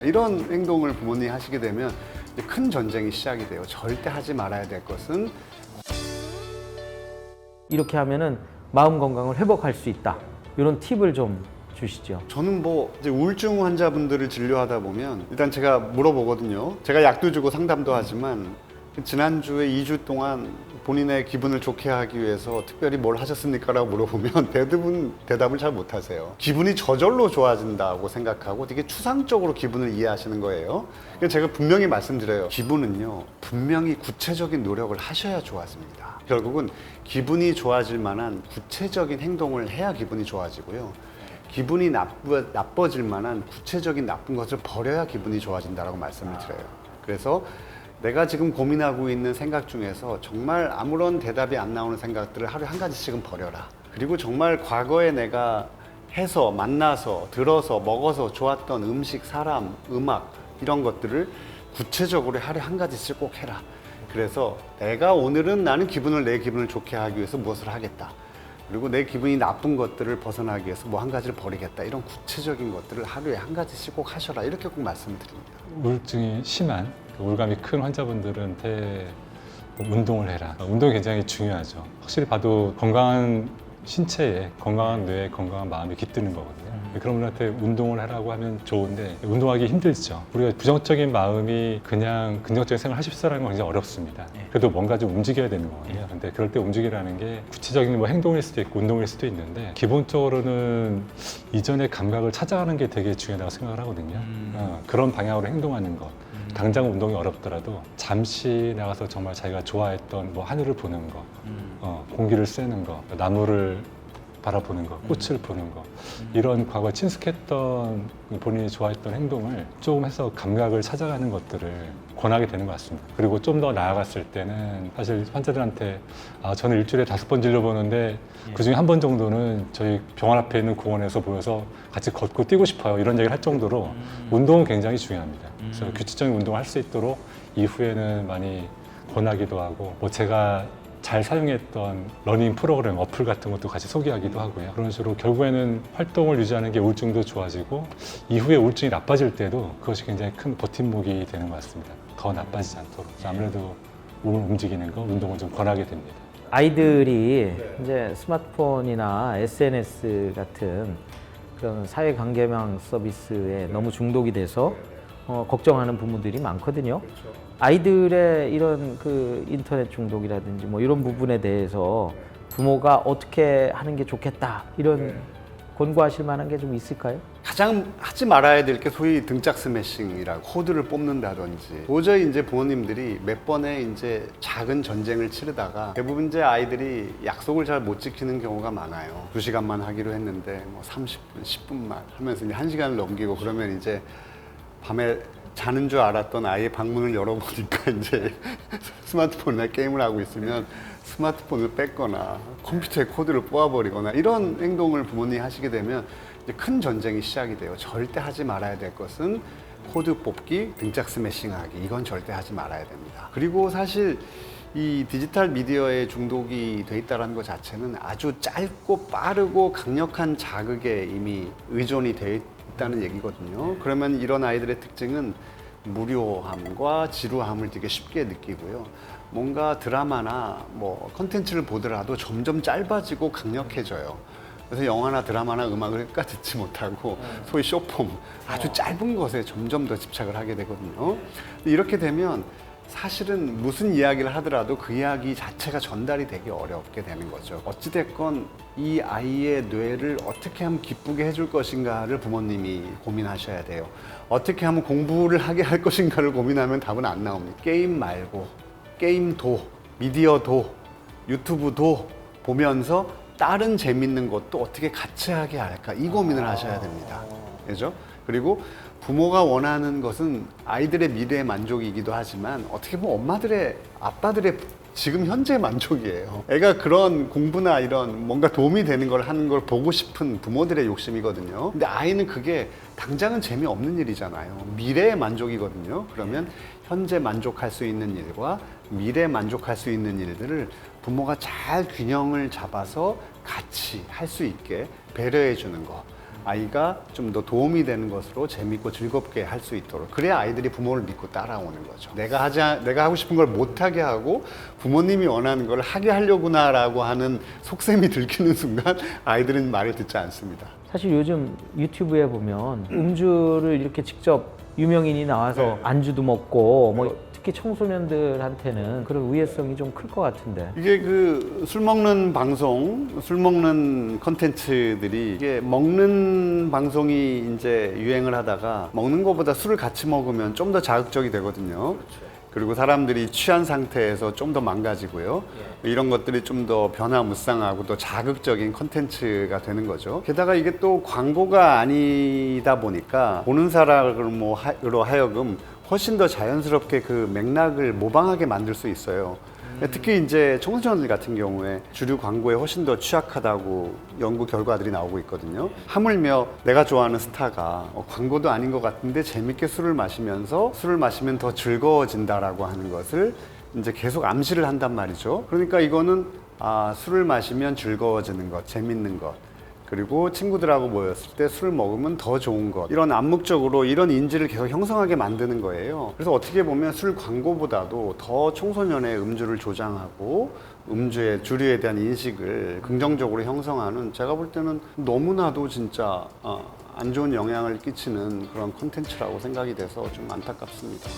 이런 행동을 부모님이 하시게 되면 이제 큰 전쟁이 시작이 돼요. 절대 하지 말아야 될 것은 이렇게 하면은 마음 건강을 회복할 수 있다. 이런 팁을 좀 주시죠. 저는 뭐 이제 우울증 환자분들을 진료하다 보면 일단 제가 물어보거든요. 제가 약도 주고 상담도 하지만 지난주에 2주 동안 본인의 기분을 좋게 하기 위해서 특별히 뭘 하셨습니까? 라고 물어보면 대부분 대답을 잘 못하세요. 기분이 저절로 좋아진다고 생각하고 되게 추상적으로 기분을 이해하시는 거예요. 그래서 제가 분명히 말씀드려요. 기분은요, 분명히 구체적인 노력을 하셔야 좋아집니다. 결국은 기분이 좋아질 만한 구체적인 행동을 해야 기분이 좋아지고요. 기분이 나빠질 만한 구체적인 나쁜 것을 버려야 기분이 좋아진다라고 말씀을 드려요. 그래서 내가 지금 고민하고 있는 생각 중에서 정말 아무런 대답이 안 나오는 생각들을 하루에 한 가지씩은 버려라. 그리고 정말 과거에 내가 해서, 만나서, 들어서, 먹어서 좋았던 음식, 사람, 음악 이런 것들을 구체적으로 하루에 한 가지씩 꼭 해라. 그래서 내가 오늘은 나는 내 기분을 좋게 하기 위해서 무엇을 하겠다. 그리고 내 기분이 나쁜 것들을 벗어나기 위해서 뭐 한 가지를 버리겠다. 이런 구체적인 것들을 하루에 한 가지씩 꼭 하셔라. 이렇게 꼭 말씀을 드립니다. 우울증이 심한, 우울감이 큰 환자분들한테 운동을 해라. 운동이 굉장히 중요하죠. 확실히 봐도 건강한 신체에 건강한 뇌에 건강한 마음이 깃드는 거거든요. 그런 분한테 운동을 하라고 하면 좋은데 운동하기 힘들죠. 우리가 부정적인 마음이 그냥 긍정적인 생활을 하실 수 있다는 건 굉장히 어렵습니다. 그래도 뭔가 좀 움직여야 되는 거거든요. 근데 그럴 때 움직이라는 게 구체적인 뭐 행동일 수도 있고 운동일 수도 있는데 기본적으로는 이전의 감각을 찾아가는 게 되게 중요하다고 생각을 하거든요. 그런 방향으로 행동하는 것. 당장 운동이 어렵더라도 잠시 나가서 정말 자기가 좋아했던 뭐 하늘을 보는 거, 공기를 쐬는 거, 나무를 바라보는 거, 꽃을 보는 거, 이런 과거에 친숙했던 본인이 좋아했던 행동을 조금 해서 감각을 찾아가는 것들을 권하게 되는 것 같습니다. 그리고 좀 더 나아갔을 때는 사실 환자들한테 저는 일주일에 5번 진료보는데 그중에 한 번 정도는 저희 병원 앞에 있는 공원에서 모여서 같이 걷고 뛰고 싶어요. 이런 얘기를 할 정도로 운동은 굉장히 중요합니다. 그래서 규칙적인 운동을 할 수 있도록 이후에는 많이 권하기도 하고 뭐 제가 잘 사용했던 러닝 프로그램, 어플 같은 것도 같이 소개하기도 하고요. 그런 식으로 결국에는 활동을 유지하는 게 우울증도 좋아지고 이후에 우울증이 나빠질 때도 그것이 굉장히 큰 버팀목이 되는 것 같습니다. 더 나빠지지 않도록. 아무래도 몸을 움직이는 거, 운동을 좀 권하게 됩니다. 아이들이 이제 스마트폰이나 SNS 같은 그런 사회관계망 서비스에 너무 중독이 돼서 걱정하는 부모들이 많거든요. 아이들의 이런 그 인터넷 중독이라든지 뭐 이런 부분에 대해서 부모가 어떻게 하는 게 좋겠다 이런 권고하실 만한 게 좀 있을까요? 가장 하지 말아야 될 게 소위 등짝 스매싱이라고 코드를 뽑는다든지 도저히 이제 부모님들이 몇 번의 이제 작은 전쟁을 치르다가 대부분 이제 아이들이 약속을 잘 못 지키는 경우가 많아요. 2시간만 하기로 했는데 뭐 30분, 10분만 하면서 이제 1시간을 넘기고 그러면 이제 밤에 자는 줄 알았던 아이의 방문을 열어보니까 이제 스마트폰이나 게임을 하고 있으면 스마트폰을 뺐거나 컴퓨터에 코드를 뽑아버리거나 이런 행동을 부모님이 하시게 되면 이제 큰 전쟁이 시작이 돼요. 절대 하지 말아야 될 것은 코드 뽑기, 등짝 스매싱하기 이건 절대 하지 말아야 됩니다. 그리고 사실 이 디지털 미디어에 중독이 돼 있다는 것 자체는 아주 짧고 빠르고 강력한 자극에 이미 의존이 돼 있다는 얘기거든요. 그러면 이런 아이들의 특징은 무료함과 지루함을 되게 쉽게 느끼고요. 뭔가 드라마나 뭐 컨텐츠를 보더라도 점점 짧아지고 강력해져요. 그래서 영화나 드라마나 음악을 끝까지 듣지 못하고 소위 쇼폼, 아주 짧은 것에 점점 더 집착을 하게 되거든요. 이렇게 되면 사실은 무슨 이야기를 하더라도 그 이야기 자체가 전달이 되기 어렵게 되는 거죠. 어찌됐건 이 아이의 뇌를 어떻게 하면 기쁘게 해줄 것인가를 부모님이 고민하셔야 돼요. 어떻게 하면 공부를 하게 할 것인가를 고민하면 답은 안 나옵니다. 게임 말고 게임도, 미디어도, 유튜브도 보면서 다른 재밌는 것도 어떻게 같이 하게 할까 이 고민을 하셔야 됩니다. 그죠? 그리고 부모가 원하는 것은 아이들의 미래의 만족이기도 하지만 어떻게 보면 엄마들의, 아빠들의 지금 현재 만족이에요. 애가 그런 공부나 이런 뭔가 도움이 되는 걸 하는 걸 보고 싶은 부모들의 욕심이거든요. 근데 아이는 그게 당장은 재미없는 일이잖아요. 미래의 만족이거든요. 그러면 현재 만족할 수 있는 일과 미래 만족할 수 있는 일들을 부모가 잘 균형을 잡아서 같이 할 수 있게 배려해 주는 거. 아이가 좀 더 도움이 되는 것으로 재밌고 즐겁게 할 수 있도록, 그래야 아이들이 부모를 믿고 따라오는 거죠. 내가 하고 싶은 걸 못하게 하고 부모님이 원하는 걸 하게 하려구나라고 하는 속셈이 들키는 순간 아이들은 말을 듣지 않습니다. 사실 요즘 유튜브에 보면 음주를 이렇게 직접 유명인이 나와서 안주도 먹고 뭐 특히 청소년들한테는 그런 우회성이 좀 클 것 같은데. 이게 그 술 먹는 방송, 술 먹는 컨텐츠들이 이게 먹는 방송이 이제 유행을 하다가 먹는 것보다 술을 같이 먹으면 좀 더 자극적이 되거든요. 그리고 사람들이 취한 상태에서 좀 더 망가지고요. 이런 것들이 좀 더 변화무쌍하고 또 자극적인 컨텐츠가 되는 거죠. 게다가 이게 또 광고가 아니다 보니까 보는 사람으로 하여금 훨씬 더 자연스럽게 그 맥락을 모방하게 만들 수 있어요. 특히 이제 청소년들 같은 경우에 주류 광고에 훨씬 더 취약하다고 연구 결과들이 나오고 있거든요. 하물며 내가 좋아하는 스타가 광고도 아닌 것 같은데 재밌게 술을 마시면서 술을 마시면 더 즐거워진다라고 하는 것을 이제 계속 암시를 한단 말이죠. 그러니까 이거는 술을 마시면 즐거워지는 것, 재밌는 것, 그리고 친구들하고 모였을 때 술을 먹으면 더 좋은 것, 이런 암묵적으로 이런 인지를 계속 형성하게 만드는 거예요. 그래서 어떻게 보면 술 광고보다도 더 청소년의 음주를 조장하고 음주의 주류에 대한 인식을 긍정적으로 형성하는, 제가 볼 때는 너무나도 진짜 안 좋은 영향을 끼치는 그런 콘텐츠라고 생각이 돼서 좀 안타깝습니다.